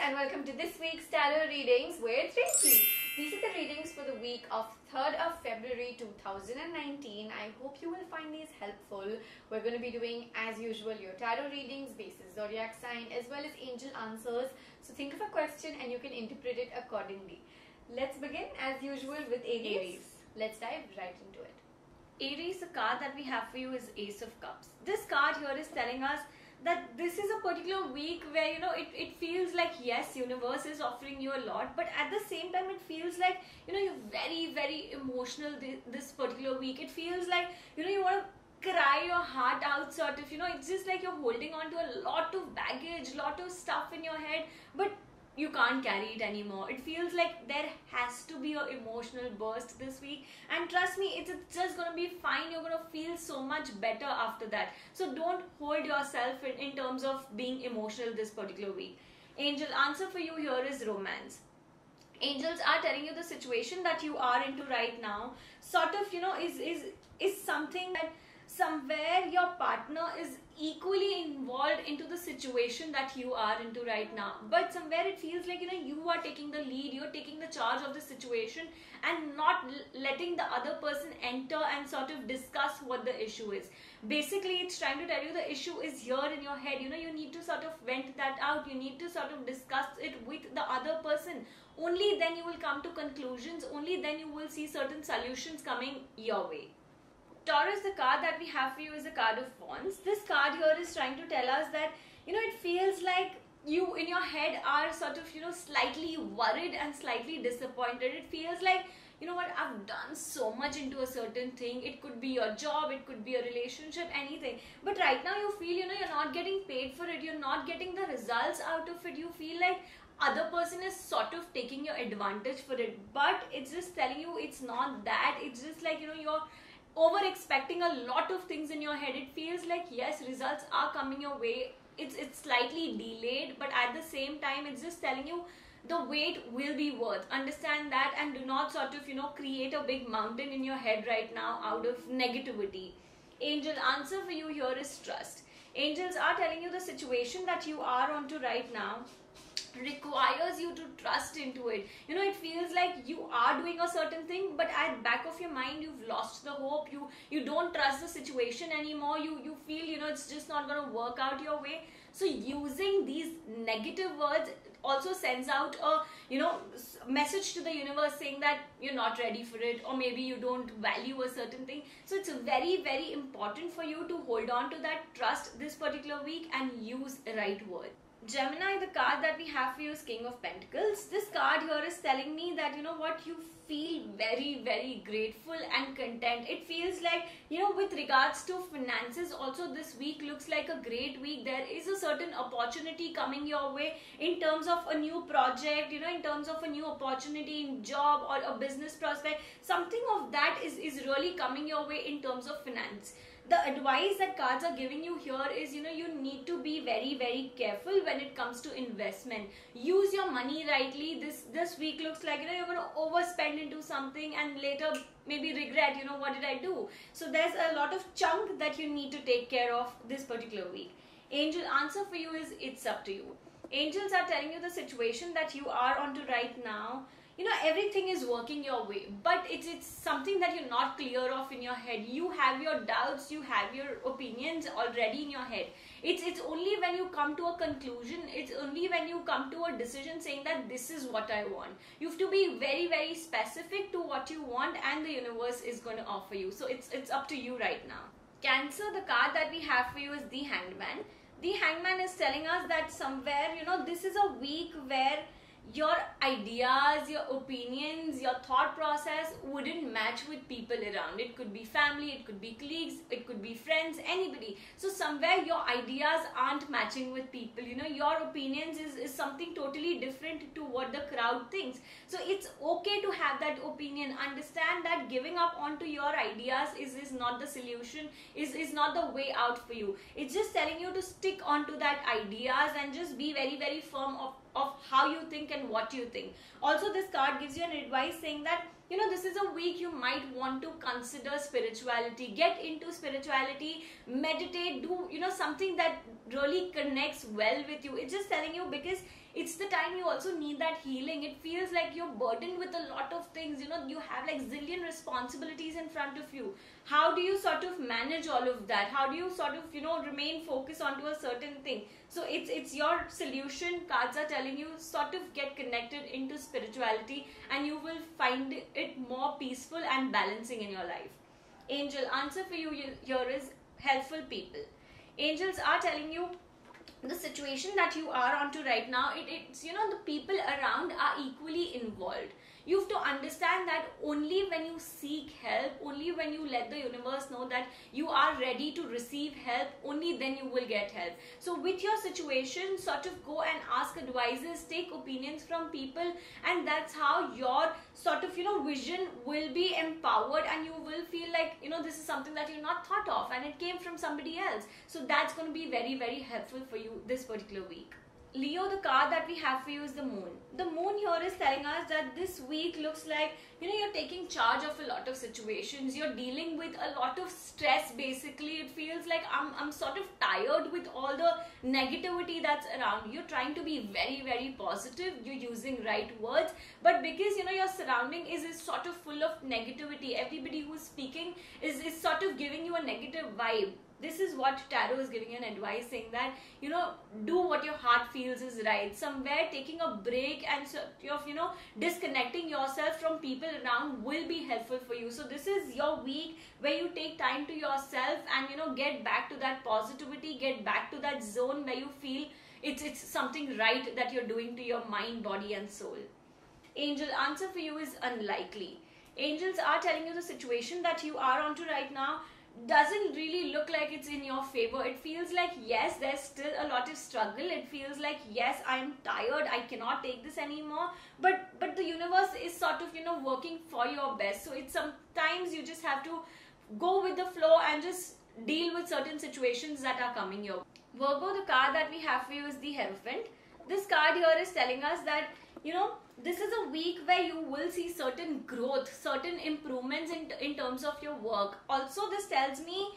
and welcome to this week's tarot readings with Rinky. These are the readings for the week of 3rd of February 2019. I hope you will find these helpful. We're going to be doing, as usual, your tarot readings basis zodiac sign as well as angel answers. So think of a question and you can interpret it accordingly. Let's begin as usual with Aries. Let's dive right into it. Aries, the card that we have for you is Ace of Cups. This card here is telling us that this is a particular week where it feels like, yes, universe is offering you a lot, but at the same time it feels like you're very emotional this particular week. It feels like you want to cry your heart out, sort of. It's just like you're holding on to a lot of baggage, lot of stuff in your head, but you can't carry it anymore. It feels like there has to be an emotional burst this week, and trust me, it's just gonna be fine. You're gonna feel so much better after that. So don't hold yourself in terms of being emotional this particular week. Angel answer for you here is romance. Angels are telling you the situation that you are into right now sort of is something that somewhere your partner is equally involved into the situation that you are into right now, but somewhere it feels like you are taking the lead, you're taking the charge of the situation and not letting the other person enter and sort of discuss what the issue is. Basically, it's trying to tell you the issue is here in your head. You need to sort of vent that out. You need to sort of discuss it with the other person. Only then you will come to conclusions. Only then you will see certain solutions coming your way. Taurus, the card that we have for you is a card of wands. This card here is trying to tell us that it feels like you in your head are sort of slightly worried and slightly disappointed. It feels like what, I've done so much into a certain thing. It could be your job, it could be a relationship, anything, but right now you feel you're not getting paid for it, you're not getting the results out of it. You feel like other person is sort of taking your advantage for it, but it's just telling you it's not that. It's just like you're over expecting a lot of things in your head. It feels like, yes, results are coming your way. It's slightly delayed, but at the same time it's just telling you the wait will be worth. Understand that, and do not sort of create a big mountain in your head right now out of negativity. Angel answer for you here is trust. Angels are telling you the situation that you are onto right now requires you to trust into it. It feels like you are doing a certain thing, but at back of your mind you've lost the hope. You don't trust the situation anymore. You feel it's just not going to work out your way. So using these negative words also sends out a message to the universe saying that you're not ready for it, or maybe you don't value a certain thing. So it's very important for you to hold on to that trust this particular week and use the right word. Gemini, the card that we have for you is King of Pentacles. This card here is telling me that you feel very grateful and content. It feels like with regards to finances also, this week looks like a great week. There is a certain opportunity coming your way in terms of a new project, in terms of a new opportunity in job or a business prospect. Something of that is really coming your way in terms of finance. The advice that cards are giving you here is you need to be very careful when it comes to investment. Use your money rightly. This week looks like you're going to overspend into something and later maybe regret what did I do. So there's a lot of chunk that you need to take care of this particular week. Angel answer for you is it's up to you. Angels are telling you the situation that you are onto right now. Everything is working your way, but it's something that you're not clear of in your head. You have your doubts, you have your opinions already in your head. It's only when you come to a conclusion, it's only when you come to a decision saying that this is what I want. You have to be very specific to what you want, and the universe is going to offer you. So it's up to you right now. Cancer, the card that we have for you is the Hangman. The Hangman is telling us that somewhere this is a week where your ideas, your opinions, your thought process wouldn't match with people around. It could be family, it could be colleagues, it could be friends, anybody. So somewhere your ideas aren't matching with people. Your opinions is something totally different to what the crowd thinks. So it's okay to have that opinion. Understand that giving up onto your ideas is not the solution, is not the way out for you. It's just telling you to stick onto that ideas and just be very firm of how you think and what you think. Also, this card gives you an advice saying that this is a week you might want to consider spirituality. Get into spirituality, meditate, do something that really connects well with you. It's just telling you because It's the time you also need that healing. It feels like you're burdened with a lot of things. You have like zillion responsibilities in front of you. How do you sort of manage all of that? How do you sort of remain focused onto a certain thing? So it's your solution. Cards are telling you sort of get connected into spirituality, and you will find it more peaceful and balancing in your life. Angel answer for you here is helpful people. Angels are telling you the situation that you are onto right now, it's the people around are equally involved. You have to understand that only when you seek help, only when you let the universe know that you are ready to receive help, only then you will get help. So with your situation, sort of go and ask advices, take opinions from people, and that's how your sort of vision will be empowered, and you will feel like this is something that you're not thought of and it came from somebody else. So that's going to be very, very helpful for you this particular week. Leo, the card that we have for you is the moon. The moon here is telling us that this week looks like, you're taking charge of a lot of situations. You're dealing with a lot of stress, basically. It feels like I'm sort of tired with all the negativity that's around. You're trying to be very, very positive. You're using right words. But because, your surrounding is sort of full of negativity, everybody who's speaking is sort of giving you a negative vibe. This is what Tarot is giving an advice, saying that, do what your heart feels is right. Somewhere taking a break and sort of, disconnecting yourself from people around will be helpful for you. So this is your week where you take time to yourself and, get back to that positivity, get back to that zone where you feel it's something right that you're doing to your mind, body and soul. Angel answer for you is unlikely. Angels are telling you the situation that you are onto right now doesn't really look like it's in your favor. It feels like, yes, there's still a lot of struggle. It feels like, yes, I'm tired, I cannot take this anymore, but the universe is sort of working for your best. So it's sometimes you just have to go with the flow and just deal with certain situations that are coming your way. Virgo, the card that we have for you is the Hierophant. This card here is telling us that this is a week where you will see certain growth, certain improvements in terms of your work. Also, this tells me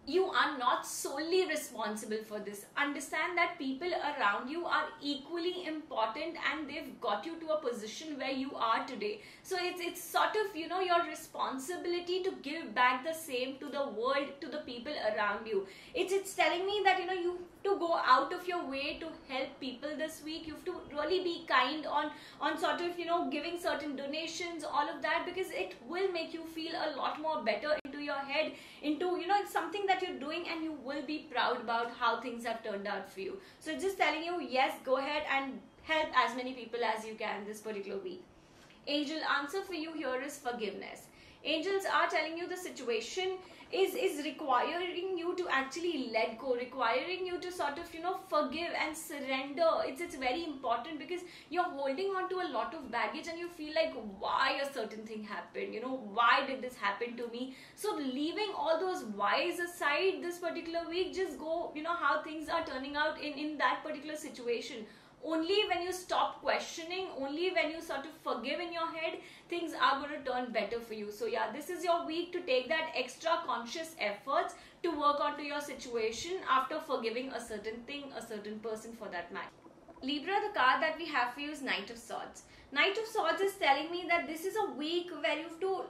you are not solely responsible for this. Understand that people around you are equally important and they've got you to a position where you are today. So it's sort of your responsibility to give back the same to the world, to the people around you. It's telling me that you have to go out of your way to help people this week. You have to really be kind on sort of giving certain donations, all of that, because it will make you feel a lot more better into your head, into it's something that you're doing and you will be proud about how things have turned out for you. So it's just telling you, yes, go ahead and help as many people as you can this particular week. Angel answer for you here is forgiveness. Angels are telling you the situation is requiring you to actually let go, requiring you to sort of forgive and surrender. It's very important because you're holding on to a lot of baggage and you feel like, why a certain thing happened, why did this happen to me? So leaving all those whys aside this particular week, just go how things are turning out in that particular situation. Only when you stop questioning, only when you sort of forgive in your head, things are going to turn better for you. So yeah, this is your week to take that extra conscious efforts to work onto your situation after forgiving a certain thing, a certain person for that matter. Libra, the card that we have for you is Knight of Swords. Knight of Swords is telling me that this is a week where you have to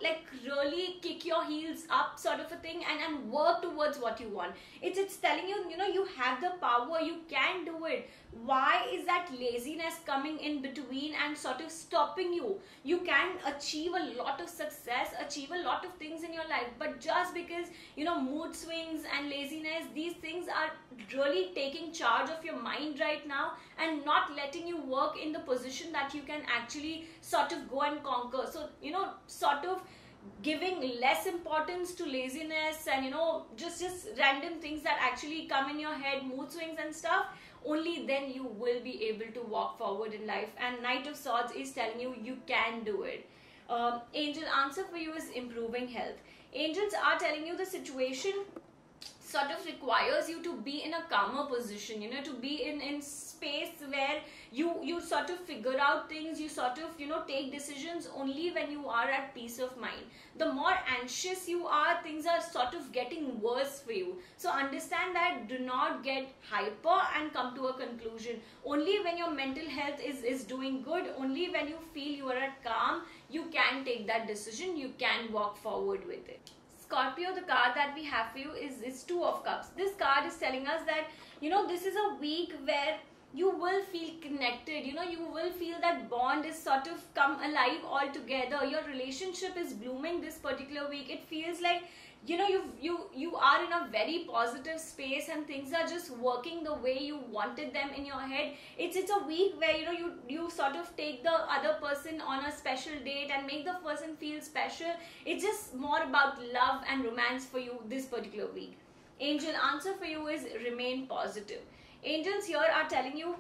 really kick your heels up sort of a thing and work towards what you want. It's telling you, you have the power, you can do it. Why is that laziness coming in between and sort of stopping you? You can achieve a lot of success, achieve a lot of things in your life, but just because, mood swings and laziness, these things are really taking charge of your mind right now and not letting you work in the position that you can actually sort of go and conquer. So, sort of giving less importance to laziness and just random things that actually come in your head, mood swings and stuff. Only then you will be able to walk forward in life. And Knight of Swords is telling you, you can do it. Angel answer for you is improving health. Angels are telling you the situation sort of requires you to be in a calmer position, to be in space where You sort of figure out things, you sort of take decisions only when you are at peace of mind. The more anxious you are, things are sort of getting worse for you. So understand that. Do not get hyper and come to a conclusion. Only when your mental health is doing good, only when you feel you are at calm, you can take that decision, you can walk forward with it. Scorpio, the card that we have for you is Two of Cups. This card is telling us that this is a week where you will feel connected. You will feel that bond is sort of come alive all together. Your relationship is blooming this particular week. It feels like you are in a very positive space and things are just working the way you wanted them in your head. It's a week where you sort of take the other person on a special date and make the person feel special. It's just more about love and romance for you this particular week. Angel answer for you is remain positive. Angels here are telling you,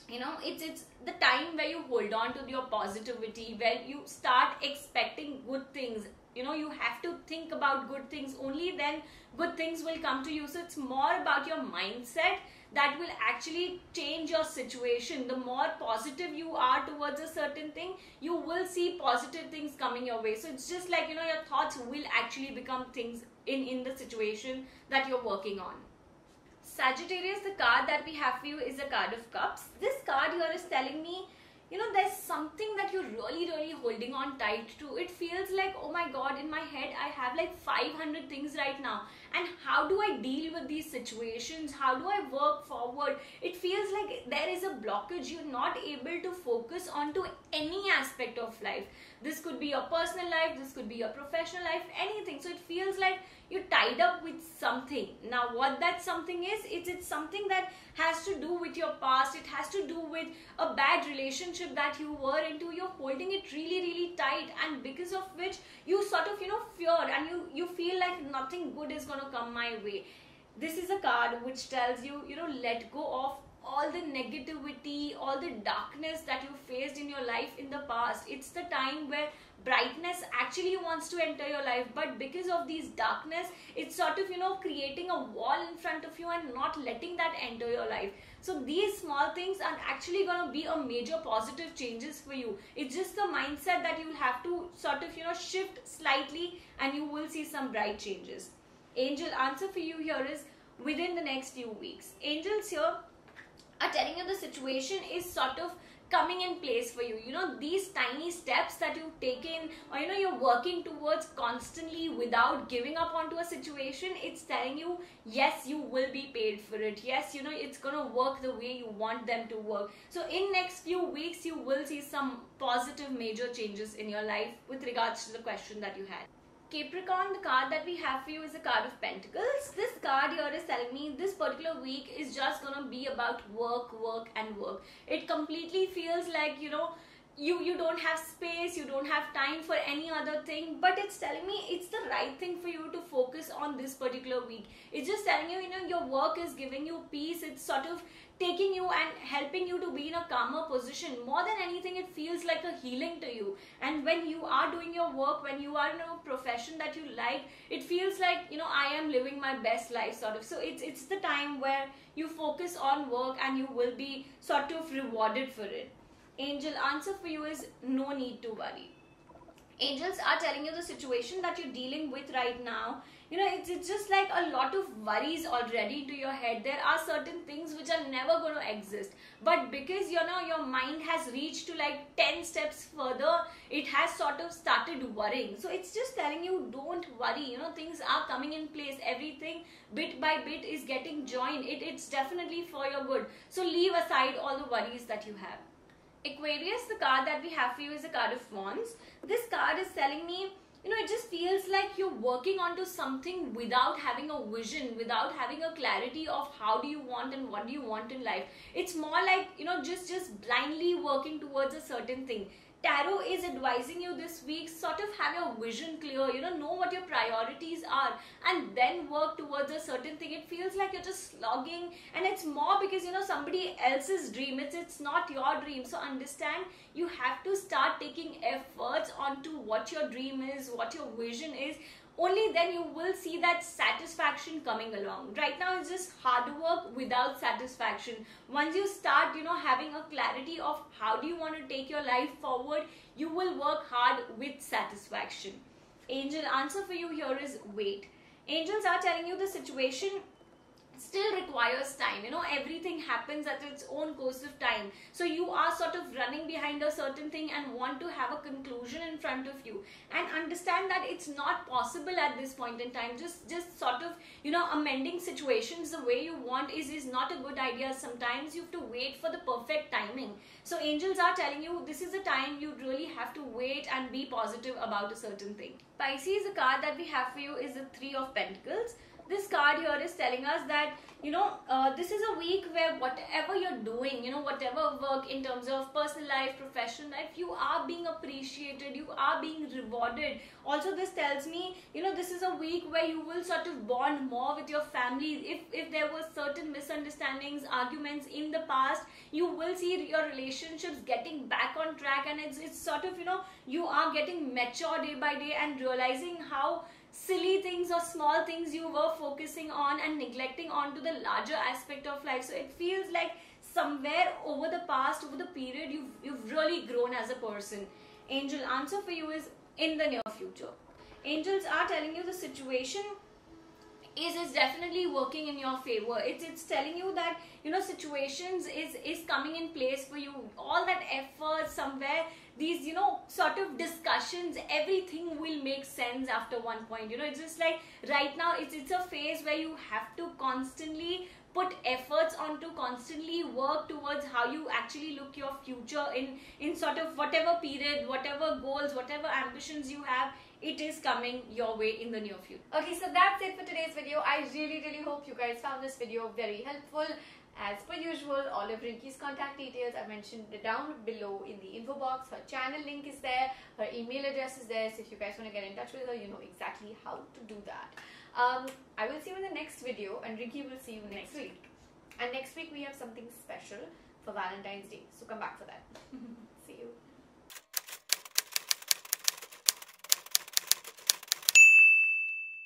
it's the time where you hold on to your positivity, where you start expecting good things. You have to think about good things. Only then good things will come to you. So it's more about your mindset that will actually change your situation. The more positive you are towards a certain thing, you will see positive things coming your way. So it's just like, your thoughts will actually become things in the situation that you're working on. Sagittarius, the card that we have for you is a card of cups. This card here is telling me, there's something that you're really holding on tight to. It feels like, oh my god, in my head I have like 500 things right now, and how do I deal with these situations? How do I work forward? It feels like there is a blockage. You're not able to focus onto any aspect of life. This could be your personal life, this could be your professional life, anything. So it feels like you're tied up with something. Now what that something is, it's something that has to do with your past. It has to do with a bad relationship that you were into. You're holding it really tight, and because of which you sort of fear, and you feel like nothing good is going to come my way. This is a card which tells you, let go of all the negativity, all the darkness that you faced in your life in the past. It's the time where brightness actually wants to enter your life, but because of these darkness, it's sort of creating a wall in front of you and not letting that enter your life. So these small things are actually going to be a major positive changes for you. It's just the mindset that you'll have to sort of shift slightly, and you will see some bright changes. Angel answer for you here is within the next few weeks. Angels here are telling you the situation is sort of coming in place for you. These tiny steps that you've taken, or you're working towards constantly without giving up onto a situation, it's telling you, yes, you will be paid for it. Yes, it's gonna work the way you want them to work. So in next few weeks, you will see some positive major changes in your life with regards to the question that you had. Capricorn, the card that we have for you is a card of Pentacles. This card here is telling me this particular week is just gonna be about work. It completely feels like, you don't have space, you don't have time for any other thing, but it's telling me it's the right thing for you to focus on this particular week. It's just telling you, your work is giving you peace. It's sort of taking you and helping you to be in a calmer position. More than anything, it feels like a healing to you. And when you are doing your work, when you are in a profession that you like, it feels like, I am living my best life sort of. So it's the time where you focus on work and you will be sort of rewarded for it. Angel answer for you is no need to worry. Angels are telling you the situation that you're dealing with right now. It's just like a lot of worries already into your head. There are certain things which are never going to exist, but because your mind has reached to like 10 steps further, it has sort of started worrying. So it's just telling you, don't worry. Things are coming in place. Everything bit by bit is getting joined. It's definitely for your good. So leave aside all the worries that you have. Aquarius, the card that we have for you is a card of Wands. This card is telling me, it just feels like you're working onto something without having a vision, without having a clarity of how do you want and what do you want in life. It's more like, just blindly working towards a certain thing. Tarot is advising you this week, sort of have your vision clear, know what your priorities are, and then work towards a certain thing. It feels like you're just slogging, and it's more because, somebody else's dream. It's not your dream. So understand, you have to start taking efforts onto what your dream is, what your vision is. only then you will see that satisfaction coming along. Right now it's just hard work without satisfaction. Once you start, having a clarity of how do you want to take your life forward, you will work hard with satisfaction. Angel answer for you here is wait. Angels are telling you the situation still requires time. Everything happens at its own course of time. So you are sort of running behind a certain thing and want to have a conclusion in front of you, and understand that it's not possible at this point in time. Just sort of, amending situations the way you want is not a good idea. Sometimes you have to wait for the perfect timing. So angels are telling you this is a time you really have to wait and be positive about a certain thing. Pisces, the card that we have for you is the Three of Pentacles. This card here is telling us that, this is a week where whatever you're doing, whatever work in terms of personal life, professional life, you are being appreciated, you are being rewarded. Also, this tells me, this is a week where you will sort of bond more with your family. If there were certain misunderstandings, arguments in the past, you will see your relationships getting back on track, and it's sort of, you are getting mature day by day and realizing how silly things or small things you were focusing on and neglecting onto the larger aspect of life. So it feels like somewhere over the past, over the period, you've really grown as a person. Angel answer for you is in the near future. Angels are telling you the situation is definitely working in your favor. It's telling you that situations is coming in place for you. All that effort, somewhere these sort of discussions, everything will make sense after one point. It's just like right now it's a phase where you have to constantly put efforts onto, constantly work towards how you actually look your future in sort of whatever period, whatever goals, whatever ambitions you have. It is coming your way in the near future. Okay, so that's it for today's video. I really hope you guys found this video very helpful. As per usual, all of Rinky's contact details are mentioned down below in the info box. Her channel link is there, her email address is there, so if you guys want to get in touch with her, you know exactly how to do that. I will see you in the next video, and Rinky will see you next week. And next week we have something special for Valentine's Day, so come back for that.